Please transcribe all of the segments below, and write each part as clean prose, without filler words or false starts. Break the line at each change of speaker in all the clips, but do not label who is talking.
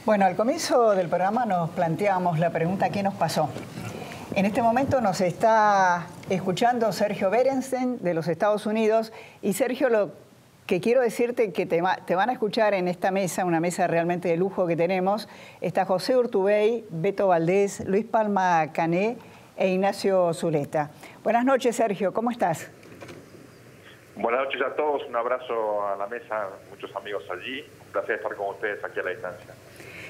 Bueno, al comienzo del programa nos planteábamos la pregunta ¿qué nos pasó? En este momento nos está escuchando Sergio Berenstein de los Estados Unidos. Y Sergio, lo que quiero decirte que te van a escuchar en esta mesa, una mesa realmente de lujo que tenemos. Está José Urtubey, Beto Valdés, Luis Palma Cané e Ignacio Zuleta. Buenas noches, Sergio, ¿cómo estás?
Buenas noches a todos, un abrazo a la mesa, muchos amigos allí. Un placer estar con ustedes aquí a la distancia.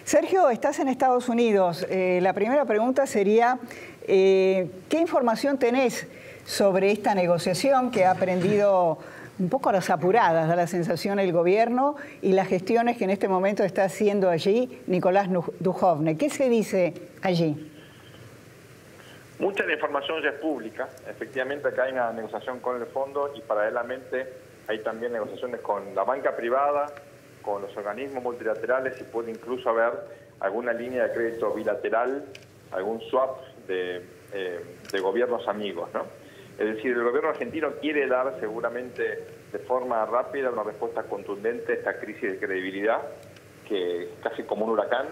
Sergio, estás en Estados Unidos. La primera pregunta sería, ¿qué información tenés sobre esta negociación que ha prendido un poco a las apuradas, da la sensación, el gobierno y las gestiones que en este momento está haciendo allí Nicolás Dujovne? ¿Qué se dice allí?
Mucha de la información ya es pública. Efectivamente, acá hay una negociación con el fondo y paralelamente hay también negociaciones con la banca privada, con los organismos multilaterales y puede incluso haber alguna línea de crédito bilateral, algún swap de gobiernos amigos, ¿no? Es decir, el gobierno argentino quiere dar seguramente de forma rápida una respuesta contundente a esta crisis de credibilidad que casi como un huracán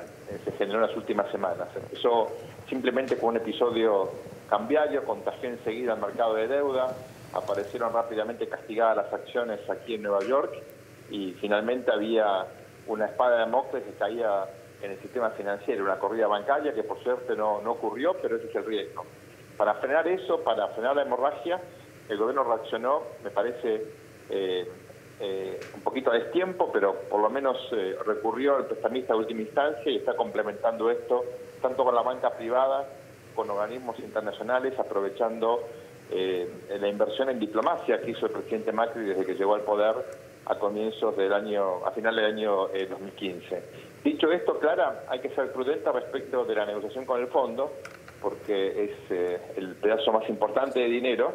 se generó en las últimas semanas. Empezó simplemente con un episodio cambiario, contagió enseguida al mercado de deuda, aparecieron rápidamente castigadas las acciones aquí en Nueva York y finalmente había una espada de Damocles que caía en el sistema financiero, una corrida bancaria que por suerte no ocurrió, pero ese es el riesgo. Para frenar eso, para frenar la hemorragia, el gobierno reaccionó, me parece, un poquito a destiempo, pero por lo menos recurrió al prestamista de última instancia y está complementando esto tanto con la banca privada, con organismos internacionales, aprovechando la inversión en diplomacia que hizo el presidente Macri desde que llegó al poder a comienzos del año, a final del año 2015. Dicho esto, Clara, hay que ser prudente respecto de la negociación con el fondo, porque es el pedazo más importante de dinero,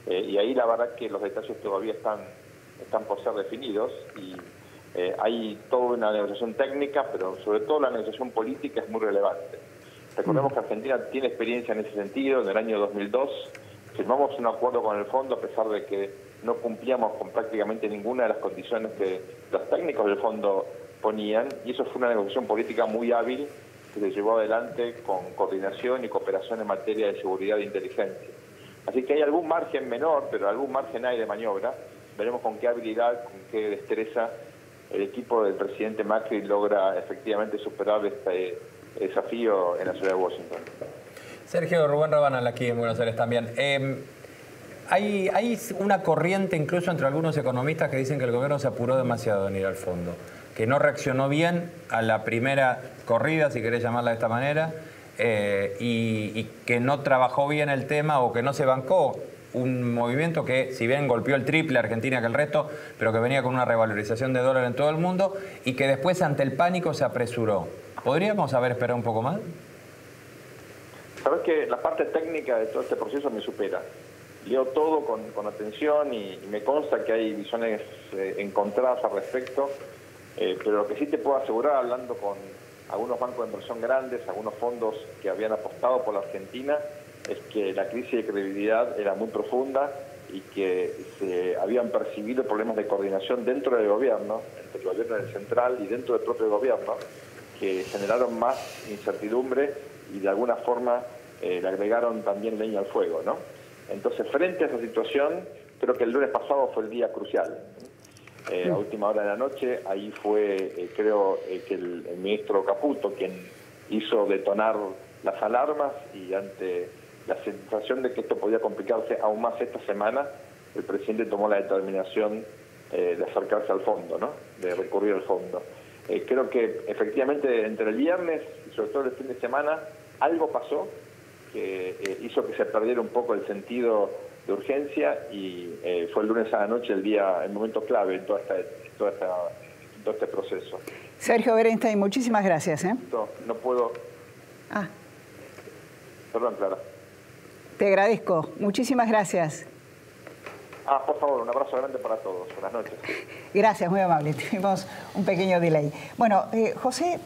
y ahí la verdad que los detalles todavía están por ser definidos, y hay toda una negociación técnica, pero sobre todo la negociación política es muy relevante. Recordemos que Argentina tiene experiencia en ese sentido. En el año 2002 firmamos un acuerdo con el fondo a pesar de que no cumplíamos con prácticamente ninguna de las condiciones que los técnicos del fondo ponían, y eso fue una negociación política muy hábil que se llevó adelante con coordinación y cooperación en materia de seguridad e inteligencia. Así que hay algún margen menor, pero algún margen hay de maniobra. Veremos con qué habilidad, con qué destreza el equipo del presidente Macri logra efectivamente superar este desafío en la ciudad de Washington.
Sergio, Rubén Rabanal aquí en Buenos Aires también. Hay una corriente incluso entre algunos economistas que dicen que el gobierno se apuró demasiado en ir al fondo, que no reaccionó bien a la primera corrida, si querés llamarla de esta manera, y que no trabajó bien el tema o que no se bancó un movimiento que, si bien golpeó el triple a Argentina que el resto, pero que venía con una revalorización de dólar en todo el mundo y que después ante el pánico se apresuró. ¿Podríamos haber esperado un poco más?
Sabes que la parte técnica de todo este proceso me supera. Leo todo con atención y me consta que hay visiones encontradas al respecto, pero lo que sí te puedo asegurar, hablando con algunos bancos de inversión grandes, algunos fondos que habían apostado por la Argentina, es que la crisis de credibilidad era muy profunda y que se habían percibido problemas de coordinación dentro del gobierno, entre el gobierno del central y dentro del propio gobierno, que generaron más incertidumbre y de alguna forma le agregaron también leña al fuego, ¿no? Entonces, frente a esa situación, creo que el lunes pasado fue el día crucial. A última hora de la noche, ahí fue, creo, que el ministro Caputo quien hizo detonar las alarmas, y ante la sensación de que esto podía complicarse aún más esta semana, el presidente tomó la determinación de acercarse al fondo, ¿no? De recurrir al fondo. Creo que efectivamente entre el viernes y sobre todo el fin de semana algo pasó que hizo que se perdiera un poco el sentido de urgencia, y fue el lunes a la noche el momento clave en todo este proceso.
Sergio Berenstein, muchísimas gracias.
No puedo... Perdón, Clara.
Te agradezco. Muchísimas gracias.
Por favor, un abrazo grande para todos. Buenas noches.
Gracias, muy amable. Tuvimos un pequeño delay. Bueno, José,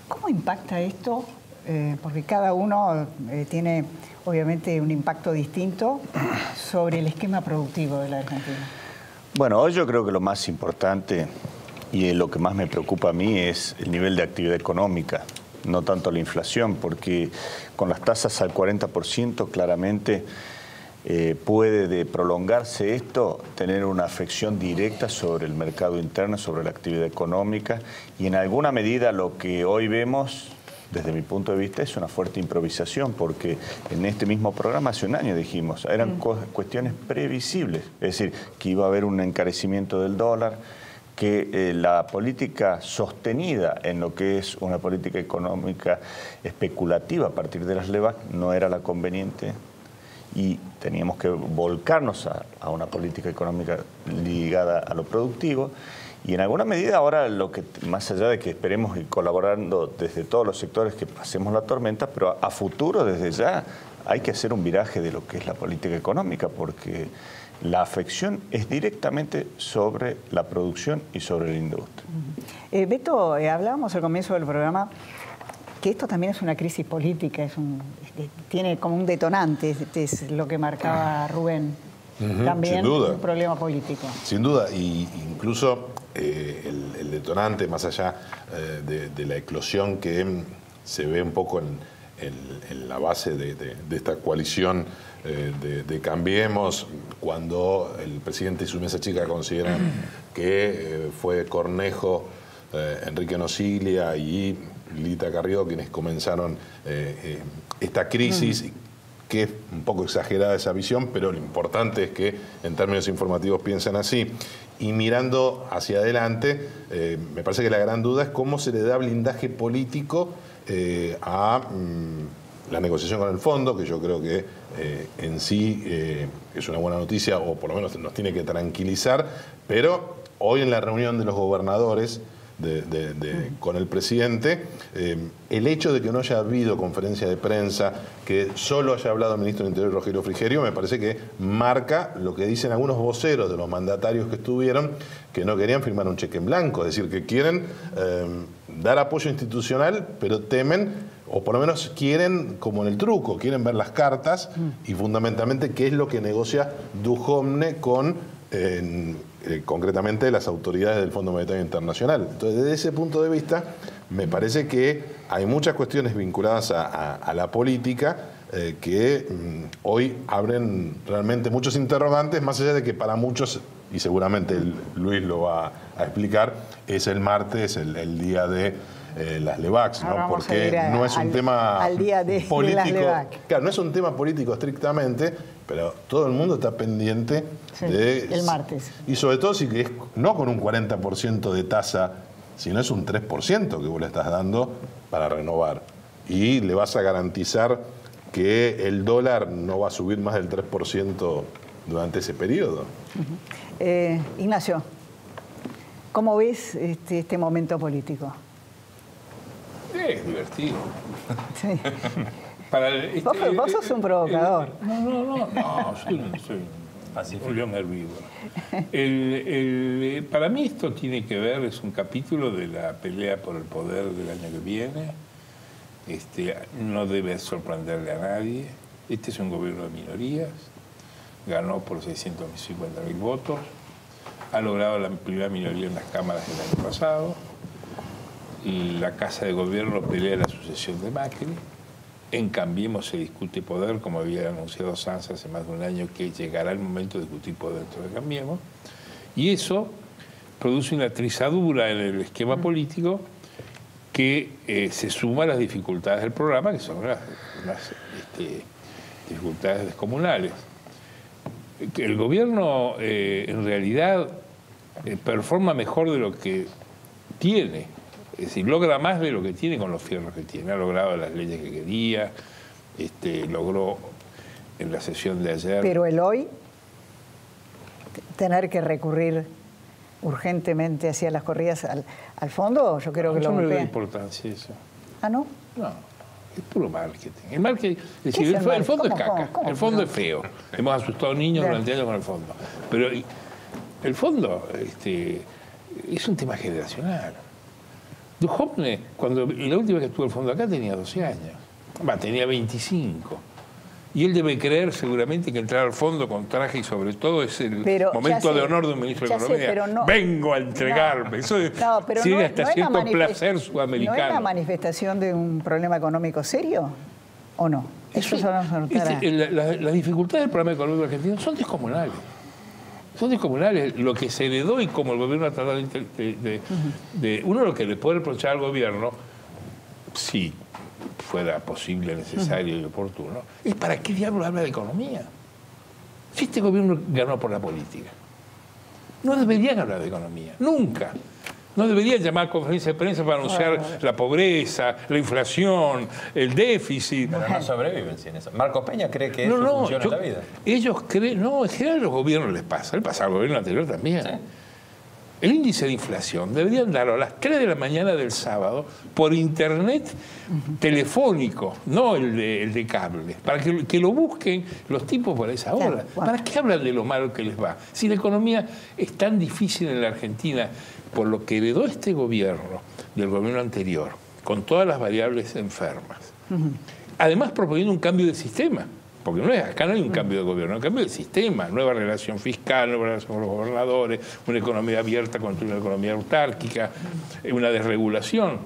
¿cómo impacta esto? Porque cada uno tiene obviamente un impacto distinto sobre el esquema productivo de la Argentina.
Bueno, hoy yo creo que lo más importante Y lo que más me preocupa a mí es el nivel de actividad económica, no tanto la inflación, porque con las tasas al 40% claramente puede, de prolongarse esto, tener una afección directa sobre el mercado interno, sobre la actividad económica, y en alguna medida lo que hoy vemos, desde mi punto de vista, es una fuerte improvisación, porque en este mismo programa hace un año dijimos, eran cuestiones previsibles, es decir, que iba a haber un encarecimiento del dólar, que la política sostenida en lo que es una política económica especulativa a partir de las LEVAC no era la conveniente, y teníamos que volcarnos a una política económica ligada a lo productivo. Y en alguna medida ahora, lo que más allá de que esperemos ir colaborando desde todos los sectores que pasemos la tormenta, pero a futuro desde ya hay que hacer un viraje de lo que es la política económica, porque la afección es directamente sobre la producción y sobre la industria.
Beto, hablábamos al comienzo del programa que esto también es una crisis política, tiene como un detonante, es lo que marcaba Rubén. También un problema político.
Sin duda, y incluso el detonante, más allá de la eclosión que se ve un poco en la base de esta coalición de Cambiemos, cuando el presidente y su mesa chica consideran que fue Cornejo, Enrique Nosiglia y Lita Carrió quienes comenzaron esta crisis, que es un poco exagerada esa visión, pero lo importante es que en términos informativos piensan así. Y mirando hacia adelante, me parece que la gran duda es cómo se le da blindaje político a la negociación con el fondo, que yo creo que en sí es una buena noticia, o por lo menos nos tiene que tranquilizar, pero hoy en la reunión de los gobernadores con el presidente, el hecho de que no haya habido conferencia de prensa, que solo haya hablado el ministro del Interior, Rogelio Frigerio, me parece que marca lo que dicen algunos voceros de los mandatarios que estuvieron, que no querían firmar un cheque en blanco, es decir, que quieren dar apoyo institucional, pero temen, o por lo menos quieren, como en el truco, quieren ver las cartas y fundamentalmente qué es lo que negocia Duhovne con concretamente las autoridades del Fondo Monetario Internacional. Entonces, desde ese punto de vista, me parece que hay muchas cuestiones vinculadas a la política que hoy abren realmente muchos interrogantes, más allá de que para muchos, y seguramente Luis lo va a explicar, es el martes, el día de las LEVACs, ¿no? Porque no es un tema político. De las LEVAC. Claro, no es un tema político estrictamente, pero todo el mundo está pendiente
el martes.
Y sobre todo si es no con un 40% de tasa, sino es un 3% que vos le estás dando para renovar. Y le vas a garantizar que el dólar no va a subir más del 3% durante ese periodo.
Ignacio, ¿cómo ves este momento político?
Es divertido.
Sí. Vos sos un provocador.
No, soy un león herbívoro. Para mí esto tiene que ver, es un capítulo de la pelea por el poder del año que viene. No debe sorprenderle a nadie. Este es un gobierno de minorías. Ganó por 650.000 votos. Ha logrado la primera minoría en las cámaras del año pasado. La Casa de Gobierno pelea la sucesión de Macri. En Cambiemos se discute poder, como había anunciado Sanz hace más de un año, que llegará el momento de discutir poder dentro de Cambiemos. Y eso produce una trizadura en el esquema político que se suma a las dificultades del programa, que son unas dificultades descomunales. El gobierno en realidad performa mejor de lo que tiene. Es decir, logra más de lo que tiene con los fierros que tiene. Ha logrado las leyes que quería, logró en la sesión de ayer.
Pero el hoy, tener que recurrir urgentemente hacia las corridas al fondo, yo creo que lo golpea.
No le doy importancia a eso.
¿Ah, no?
No, es puro marketing. Es decir, el fondo es caca, el fondo es feo. Hemos asustado niños durante años con el fondo. Pero el fondo es un tema generacional. Duhovne, la última vez que estuvo el fondo acá tenía 12 años. Tenía 25. Y él debe creer seguramente que entrar al fondo con traje y sobre todo es el momento de honor de un ministro de Economía. Vengo a entregarme. Eso tiene hasta cierto placer sudamericano.
¿No es la manifestación de un problema económico serio o no? Eso
las dificultades del problema económico argentino son descomunales. Son descomunales. Lo que se heredó y como el gobierno ha tratado de uno lo que le puede reprochar al gobierno, sí, fuera posible, necesario y oportuno, es para qué diablos habla de economía. Si este gobierno ganó por la política, no deberían hablar de economía, nunca. No deberían llamar conferencia de prensa para anunciar la pobreza, la inflación, el déficit.
Pero no sobreviven sin eso. Marcos Peña cree que eso funciona en la vida.
Ellos creen, en general a los gobiernos les pasa, le pasa al gobierno anterior también. ¿Sí? El índice de inflación deberían darlo a las 3 de la mañana del sábado por internet telefónico, no el de cable, para que lo busquen los tipos por esa hora. ¿Para qué hablan de lo malo que les va? Si la economía es tan difícil en la Argentina, por lo que heredó este gobierno del gobierno anterior, con todas las variables enfermas. Además proponiendo un cambio de sistema. Porque acá no hay un cambio de gobierno, hay un cambio de sistema, nueva relación fiscal, nueva relación con los gobernadores, una economía abierta contra una economía autárquica, una desregulación.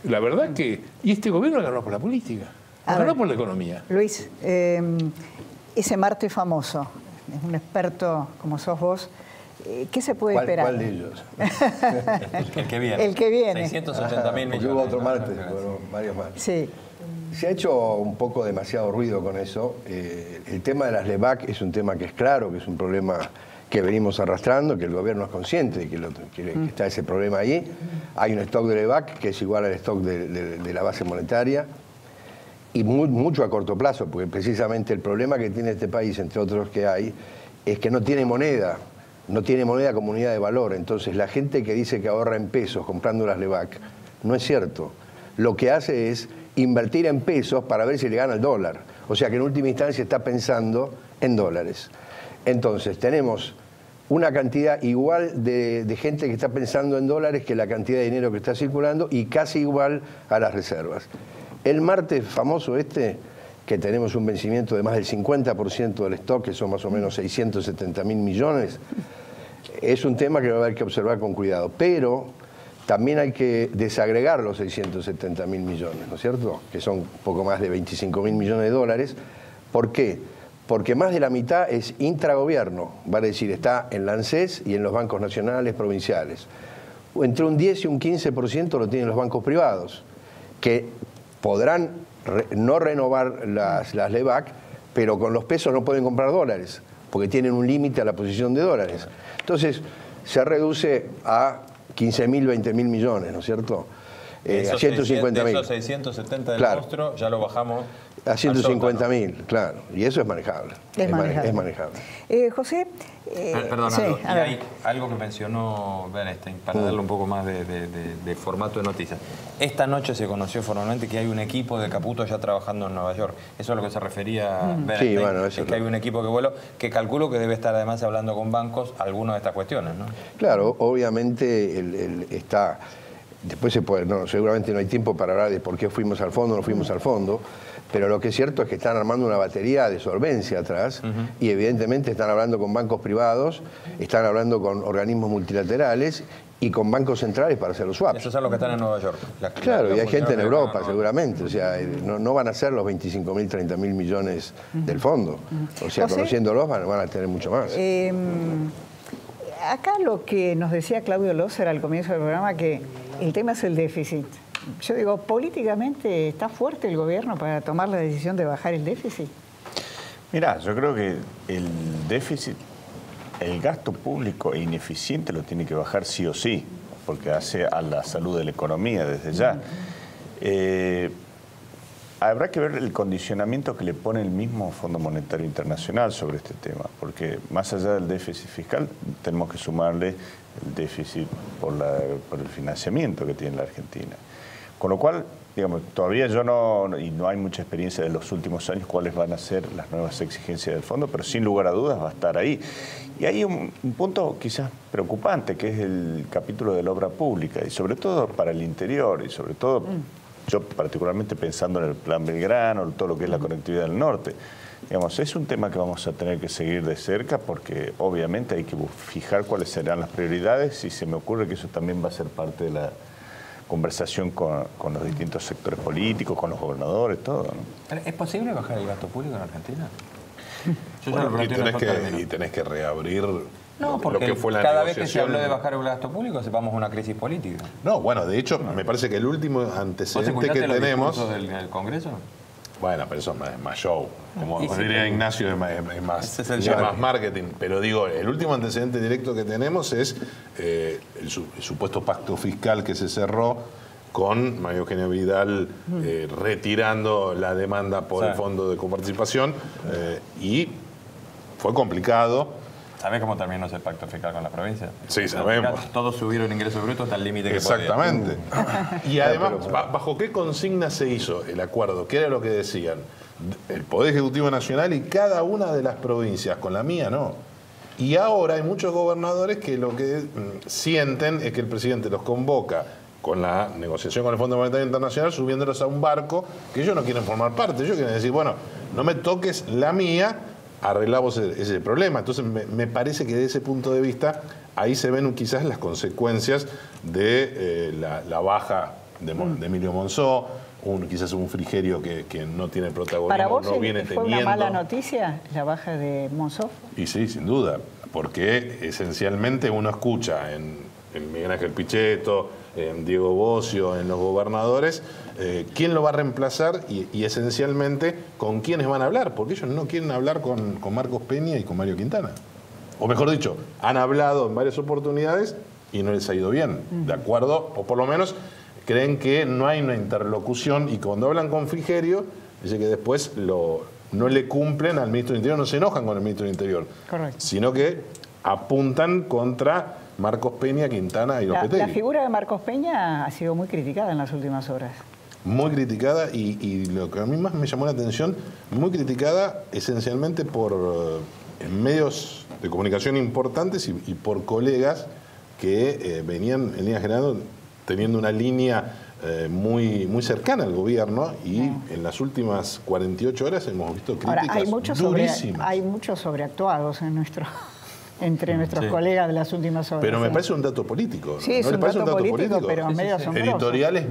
La verdad que... Y este gobierno ganó por la política, ganó por la economía.
Luis, ese martes famoso, es un experto como sos vos, ¿qué se puede esperar?
¿Cuál de ellos?
El que viene.
El que viene.
680.000 millones.
Hubo otro martes, bueno, varios más.
Sí.
Se ha hecho un poco demasiado ruido con eso. El tema de las LEVAC es un tema que es claro, que es un problema que venimos arrastrando, que el gobierno es consciente de que está ese problema ahí. Hay un stock de LEVAC que es igual al stock de la base monetaria y mucho a corto plazo, porque precisamente el problema que tiene este país, entre otros que hay, es que no tiene moneda como unidad de valor. Entonces la gente que dice que ahorra en pesos comprando las LEVAC, no es cierto. Lo que hace es invertir en pesos para ver si le gana el dólar. O sea que en última instancia está pensando en dólares. Entonces tenemos una cantidad igual de gente que está pensando en dólares que la cantidad de dinero que está circulando y casi igual a las reservas. El martes famoso que tenemos un vencimiento de más del 50% del stock, que son más o menos 670.000 millones, es un tema que va a haber que observar con cuidado. Pero también hay que desagregar los 670.000 millones, ¿no es cierto? Que son poco más de 25.000 millones de dólares. ¿Por qué? Porque más de la mitad es intragobierno, vale decir, está en la ANSES y en los bancos nacionales, provinciales. Entre un 10 y un 15% lo tienen los bancos privados, que podrán no renovar las LEVAC, pero con los pesos no pueden comprar dólares, porque tienen un límite a la posición de dólares. Entonces, se reduce a 15.000, 20.000 millones, ¿no es cierto? A 150.000.
De esos 670 del monstruo, ya lo bajamos
a 150.000, claro. Y eso es manejable.
Es manejable. José...
Perdón, sí, y hay algo que mencionó Bernstein, para darle un poco más de formato de noticias. Esta noche se conoció formalmente que hay un equipo de Caputo ya trabajando en Nueva York. Eso es lo que se refería Bernstein. Sí, bueno, eso es que hay un equipo que vuelo, que calculo que debe estar además hablando con bancos algunas de estas cuestiones, ¿no?
Claro, obviamente está... Después se puede, seguramente no hay tiempo para hablar de por qué fuimos al fondo o no fuimos al fondo, pero lo que es cierto es que están armando una batería de solvencia atrás y evidentemente están hablando con bancos privados, están hablando con organismos multilaterales y con bancos centrales para hacer los swaps.
Esos son los que están en Nueva York.
Claro, y hay gente en Europa seguramente, o sea, no van a ser los 25.000, 30.000 millones del fondo, o sea, conociéndolos van a tener mucho más.
Acá lo que nos decía Claudio Loser al comienzo del programa, que el tema es el déficit. Yo digo, políticamente está fuerte el gobierno para tomar la decisión de bajar el déficit.
Mirá, yo creo que el déficit, el gasto público ineficiente lo tiene que bajar sí o sí, porque hace a la salud de la economía desde ya. Habrá que ver el condicionamiento que le pone el mismo Fondo Monetario Internacional sobre este tema, porque más allá del déficit fiscal tenemos que sumarle el déficit por el financiamiento que tiene la Argentina. Con lo cual, digamos, todavía no hay mucha experiencia de los últimos años cuáles van a ser las nuevas exigencias del fondo, pero sin lugar a dudas va a estar ahí. Y hay un punto quizás preocupante, que es el capítulo de la obra pública, y sobre todo para el interior, y sobre todo yo particularmente pensando en el Plan Belgrano, todo lo que es la conectividad del norte. Digamos, es un tema que vamos a tener que seguir de cerca porque obviamente hay que fijar cuáles serán las prioridades y se me ocurre que eso también va a ser parte de la conversación con los distintos sectores políticos, con los gobernadores, todo, ¿no?
¿Es posible bajar el gasto público en Argentina? Yo
Bueno,
ya lo planteo
y tenés que reabrir
no,
lo
porque
que fue la
cada vez que se
negociación.
habló de bajar el gasto público sepamos una crisis política.
No, bueno, de hecho, me parece que el último
¿Vos
antecedente
escuchaste
que
los
tenemos...
discursos del Congreso?
Bueno, pero eso es más show. Como
Y sí,
diría
pero-
Ignacio, es más,
Ese es el
es más
show.
marketing. Pero digo, el último antecedente directo que tenemos es el supuesto pacto fiscal que se cerró con María Eugenia Vidal retirando la demanda por
Sí.
el fondo de coparticipación y fue complicado.
¿Sabés cómo terminó ese pacto fiscal con la provincia?
Sí, sabemos.
Todos subieron ingresos brutos hasta el límite que
Exactamente. Y además, ¿bajo qué consigna se hizo el acuerdo? ¿Qué era lo que decían? El Poder Ejecutivo Nacional y cada una de las provincias, con la mía no. Y ahora hay muchos gobernadores que lo que sienten es que el presidente los convoca con la negociación con el Fondo Monetario Internacional, subiéndolos a un barco que ellos no quieren formar parte. Ellos quieren decir, bueno, no me toques la mía, arreglamos ese problema. Entonces me parece que desde ese punto de vista ahí se ven quizás las consecuencias de la baja de Emilio Monzó, quizás un Frigerio que no tiene protagonismo,
¿Para vos
no viene
fue
teniendo.
una mala noticia la baja de Monzó?
Y sí, sin duda, porque esencialmente uno escucha en Miguel Ángel Pichetto, en Diego Bocio, en los gobernadores, quién lo va a reemplazar y esencialmente con quiénes van a hablar, porque ellos no quieren hablar con Marcos Peña y con Mario Quintana. O mejor dicho, han hablado en varias oportunidades y no les ha ido bien, ¿de acuerdo? O por lo menos creen que no hay una interlocución y cuando hablan con Frigerio, dice que después no le cumplen al ministro del Interior, no se enojan con el ministro del Interior,
Correcto.
sino que apuntan contra Marcos Peña, Quintana y Lopetegui.
La figura de Marcos Peña ha sido muy criticada en las últimas horas.
Muy criticada y lo que a mí más me llamó la atención, muy criticada esencialmente por medios de comunicación importantes y por colegas que venían en línea general teniendo una línea muy, muy cercana al gobierno y en las últimas 48 horas hemos visto críticas
Ahora,
durísimas.
hay muchos sobreactuados entre nuestros colegas de las últimas horas.
Pero me parece un dato político.
Sí, es
¿No les
un
parece
dato político, pero medio asombroso.
Editoriales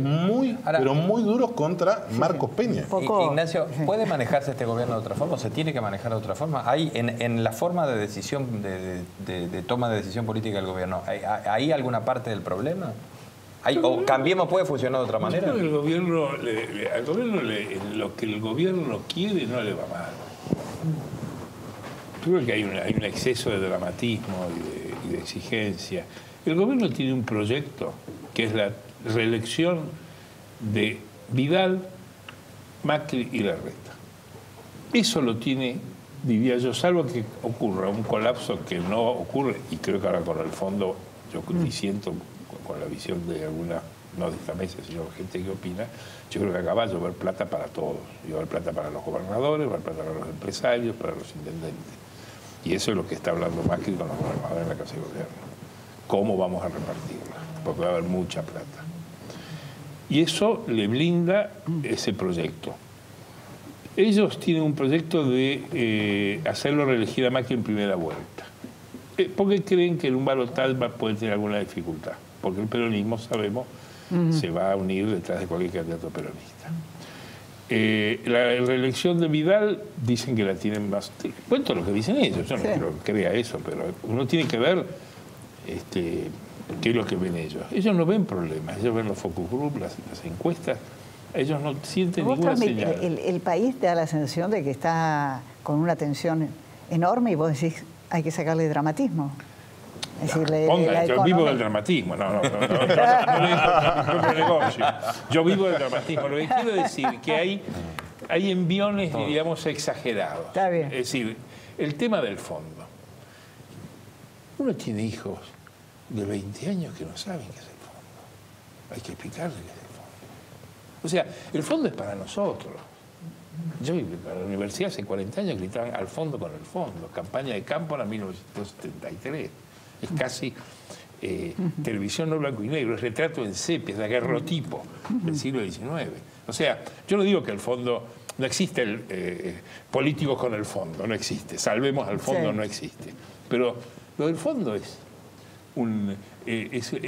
pero muy duros contra Marcos Peña.
Poco-
Ignacio,
sí.
¿puede manejarse este gobierno de otra forma? ¿O se tiene que manejar de otra forma? ¿Hay en la forma de decisión, de toma de decisión política del gobierno, ¿hay alguna parte del problema? ¿O Cambiemos puede funcionar de otra manera?
Yo creo que al gobierno lo que el gobierno quiere no le va mal. Yo creo que hay un exceso de dramatismo y de exigencia. El gobierno tiene un proyecto que es la reelección de Vidal, Macri y Larreta. Eso lo tiene, diría yo, salvo que ocurra un colapso que no ocurre, y creo que ahora con el fondo, yo disiento con la visión de alguna, no de esta mesa, sino gente que opina, yo creo que acá va a llover plata para todos. Y va a haber plata para los gobernadores, va a haber plata para los empresarios, para los intendentes. Y eso es lo que está hablando Macri con los gobernadores en la Casa de Gobierno. ¿Cómo vamos a repartirla? Porque va a haber mucha plata. Y eso le blinda ese proyecto. Ellos tienen un proyecto de hacerlo reelegir a Macri en primera vuelta. Porque creen que en un balotaje puede tener alguna dificultad. Porque el peronismo, sabemos, se va a unir detrás de cualquier candidato peronista. La reelección de Vidal dicen que la tienen más... Cuento lo que dicen ellos, yo no creo que crea eso, pero uno tiene que ver qué es lo que ven ellos. Ellos no ven problemas, ellos ven los focus group, las encuestas, ellos no sienten ninguna señal.
El país da la sensación de que está con una tensión enorme y vos decís, hay que sacarle dramatismo. Es decir,
yo vivo del dramatismo, no le digo mi propio negocio. Yo vivo del dramatismo. Lo que quiero decir es que hay enviones, digamos, exagerados.
Está bien.
Es decir, el tema del fondo. Uno tiene hijos de 20 años que no saben qué es el fondo. Hay que explicarles qué es el fondo. O sea, el fondo es para nosotros. Yo para la universidad hace 40 años gritaban al fondo con el fondo. Campaña de Cámpora en 1973. Es casi televisión no blanco y negro, es retrato en sepia, es daguerrotipo del siglo XIX. O sea, yo no digo que el fondo, no existe políticos con el fondo, no existe, salvemos al fondo, no existe. Pero lo del fondo es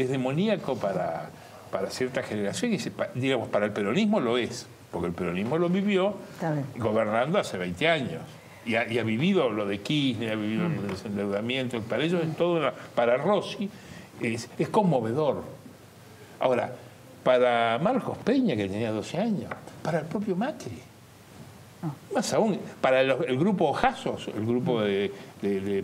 demoníaco para cierta generación, y digamos, para el peronismo lo es, porque el peronismo lo vivió gobernando hace 20 años. Y ha vivido lo de Kirchner, ha vivido el desendeudamiento. Para ellos es todo, para Rossi es conmovedor. Ahora, para Marcos Peña, que tenía 12 años, para el propio Macri, más aún, para el grupo Ojazos, el grupo de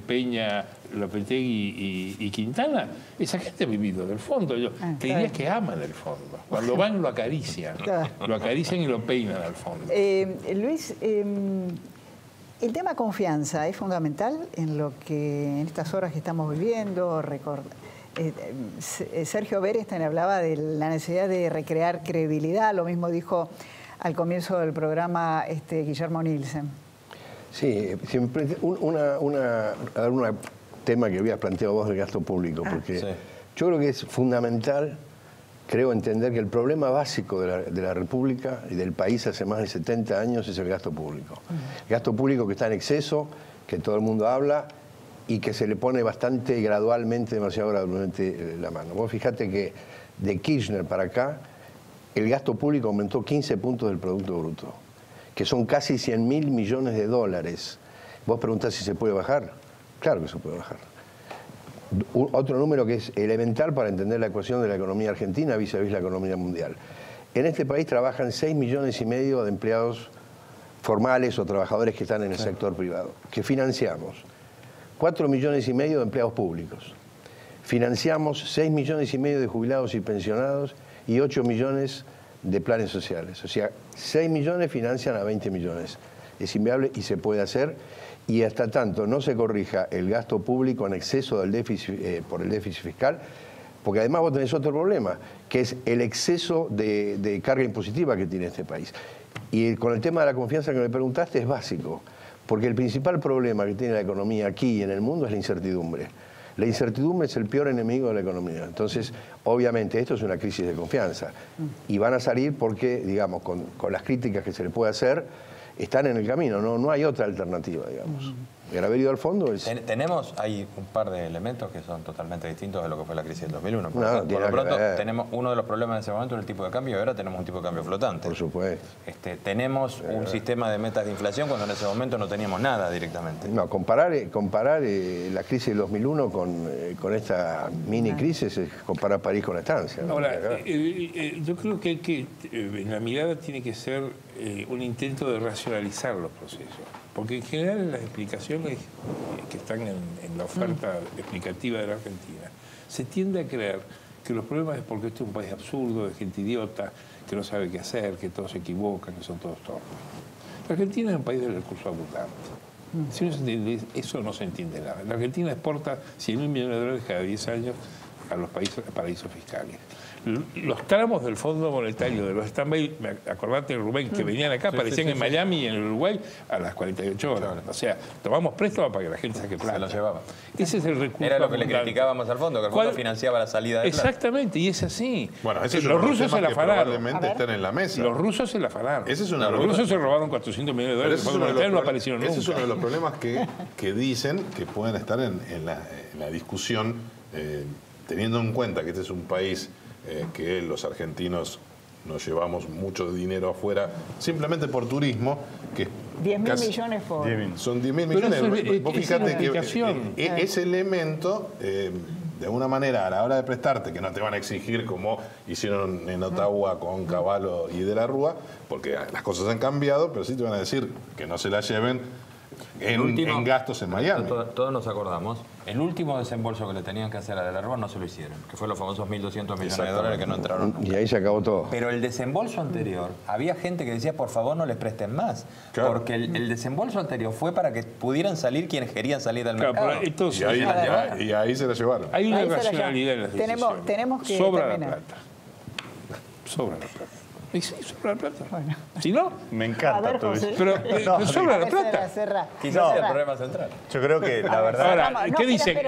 Peña, Lopetegui y Quintana, esa gente ha vivido del fondo. Yo te diría que aman el fondo. Cuando van lo acarician y lo peinan al fondo.
Luis, el tema confianza es fundamental en lo que en estas horas que estamos viviendo. Sergio Berenstein hablaba de la necesidad de recrear credibilidad, lo mismo dijo al comienzo del programa Guillermo Nielsen.
Sí, siempre un tema que habías planteado vos del gasto público, porque yo creo que es fundamental, creo entender que el problema básico de la República y del país hace más de 70 años es el gasto público. El gasto público que está en exceso, que todo el mundo habla y que se le pone bastante gradualmente, demasiado gradualmente la mano. Vos fijate que de Kirchner para acá, el gasto público aumentó 15 puntos del Producto Bruto, que son casi 100.000 millones de dólares. Vos preguntás si se puede bajar. Claro que se puede bajar. Otro número que es elemental para entender la ecuación de la economía argentina vis-a-vis la economía mundial. En este país trabajan 6,5 millones de empleados formales o trabajadores que están en el sector privado, que financiamos. 4,5 millones de empleados públicos. Financiamos 6,5 millones de jubilados y pensionados y 8 millones de planes sociales. O sea, 6 millones financian a 20 millones. Es inviable y se puede hacer. Y hasta tanto no se corrija el gasto público en exceso del déficit, por el déficit fiscal, porque además vos tenés otro problema, que es el exceso de carga impositiva que tiene este país. Y con el tema de la confianza que me preguntaste es básico, porque el principal problema que tiene la economía aquí y en el mundo es la incertidumbre. La incertidumbre es el peor enemigo de la economía. Entonces, obviamente, esto es una crisis de confianza. Y van a salir porque, digamos, con las críticas que se le puede hacer, están en el camino, no hay otra alternativa, digamos. El haber ido al fondo es...
Hay un par de elementos que son totalmente distintos de lo que fue la crisis del 2001. Por
lo
pronto, tenemos uno de los problemas en ese momento, el tipo de cambio, y ahora tenemos un tipo de cambio flotante.
Por supuesto.
Tenemos un sistema de metas de inflación cuando en ese momento no teníamos nada directamente.
No, comparar la crisis del 2001 con esta mini crisis es comparar París con la estancia, ¿no?
Ahora, yo creo que en la mirada tiene que ser un intento de racionalizar los procesos. Porque en general las explicaciones que están en la oferta explicativa de la Argentina, se tiende a creer que los problemas es porque este es un país absurdo, de gente idiota, que no sabe qué hacer, que todos se equivocan, que son todos torpes. La Argentina es un país de recursos abundantes. Si no se entiende eso, no se entiende nada. La Argentina exporta 100.000 millones de dólares cada 10 años a los paraísos fiscales. Los tramos del Fondo Monetario de los stand-by, acordate, Rubén, que venían acá, aparecían en Miami y en el Uruguay a las 48 horas. O sea, tomamos préstamo para que la gente saque plata.
Se lo llevaba.
Ese es el recurso.
Era lo que le criticábamos al fondo, que el fondo financiaba la salida de plata.
Exactamente, y es así.
Bueno, ese es
los rusos se la afanaron.
Probablemente están en la mesa.
Los rusos se la afanaron.
Los
rusos se robaron 400 millones de dólares. El Fondo Monetario no aparecieron nunca.
Ese es uno de los problemas que dicen que pueden estar en la discusión, teniendo en cuenta que este es un país que los argentinos nos llevamos mucho dinero afuera simplemente por turismo, que
10.000 millones por...
Son 10.000 millones. Vos fíjate que ese elemento, de alguna manera, a la hora de prestarte, que no te van a exigir como hicieron en Ottawa con Cavallo y de la Rúa, porque las cosas han cambiado, pero sí te van a decir que no se la lleven en gastos en Miami.
Todos nos acordamos. El último desembolso que le tenían que hacer a De la Rúa no se lo hicieron, que fue los famosos 1.200 millones de dólares que no entraron nunca.
Y ahí se acabó todo.
Pero el desembolso anterior, había gente que decía, por favor, no les presten más. Claro. Porque el desembolso anterior fue para que pudieran salir quienes querían salir del mercado.
Entonces, y ahí se la llevaron.
Hay una racionalidad en las decisiones.
Tenemos que
sobra
terminar.
la plata. Sobra la plata. Sí, sobra la plata. Bueno. Si no,
me encanta todo eso.
Pero sobra la plata.
Quizás sea el problema central.
Yo creo que la verdad...
Ahora, ¿qué dicen?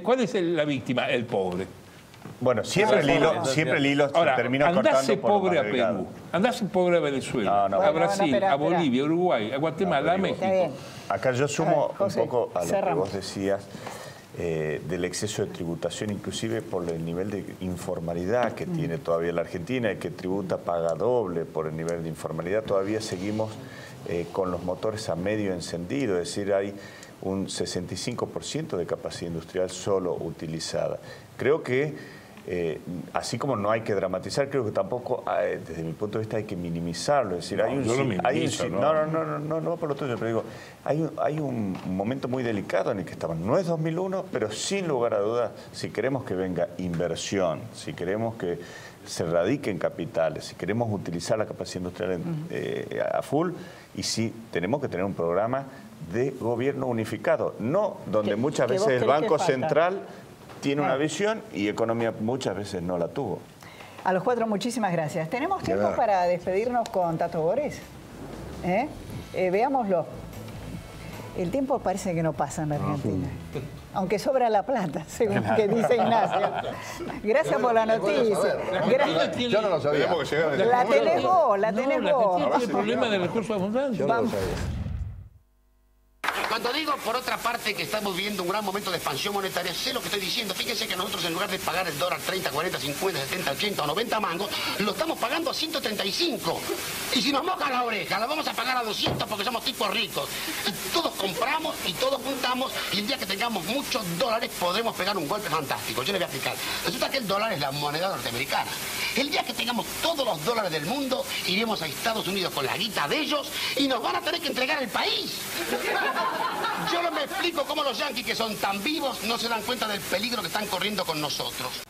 ¿Cuál es la víctima? El pobre.
Bueno, siempre el hilo
Ahora,
se termina cortando
andase
por lo
pobre a
más delgado.
Perú, andase pobre a Venezuela,
No,
a
Bueno,
Brasil,
espera.
a Bolivia, a Uruguay, a Guatemala, a México.
Está bien.
Acá yo sumo
A ver, José,
un poco a lo que
cerramos.
vos decías del exceso de tributación, inclusive por el nivel de informalidad que tiene todavía la Argentina, y que tributa paga doble por el nivel de informalidad. Todavía seguimos con los motores a medio encendido, es decir, hay un 65% de capacidad industrial solo utilizada. Creo que así como no hay que dramatizar, creo que tampoco, desde mi punto de vista, hay que minimizarlo. Es decir,
No,
hay un,
yo lo minimizo,
no por lo tuyo, pero digo, hay un momento muy delicado en el que estamos. No es 2001, pero sin lugar a dudas, si queremos que venga inversión, si queremos que se radiquen capitales, si queremos utilizar la capacidad industrial a full, y sí tenemos que tener un programa de gobierno unificado, no donde muchas
que vos
veces el
crees que
Banco
falta.
Central tiene una visión y economía muchas veces no la tuvo.
A los cuatro, muchísimas gracias. ¿Tenemos tiempo
nada.
para despedirnos con Tato Bores? Veámoslo. El tiempo parece que no pasa en la Argentina. Aunque sobra la plata, según que dice Ignacio. Gracias por la noticia.
Yo no lo sabía.
Tenemos que llegar a
La tenés vos, la tenés
La
vos.
Argentina tiene problema de recursos abundantes.
Yo no lo sabía.
Cuando digo, por otra parte, que estamos viviendo un gran momento de expansión monetaria, sé lo que estoy diciendo. Fíjense que nosotros, en lugar de pagar el dólar 30, 40, 50, 70, 80 o 90 mangos, lo estamos pagando a 135. Y si nos mojan la oreja, la vamos a pagar a 200 porque somos tipos ricos. Y todos compramos y todos juntamos, y el día que tengamos muchos dólares podremos pegar un golpe fantástico. Yo les voy a explicar. Resulta que el dólar es la moneda norteamericana. El día que tengamos todos los dólares del mundo, iremos a Estados Unidos con la guita de ellos y nos van a tener que entregar el país. Yo no me explico cómo los yanquis, que son tan vivos, no se dan cuenta del peligro que están corriendo con nosotros.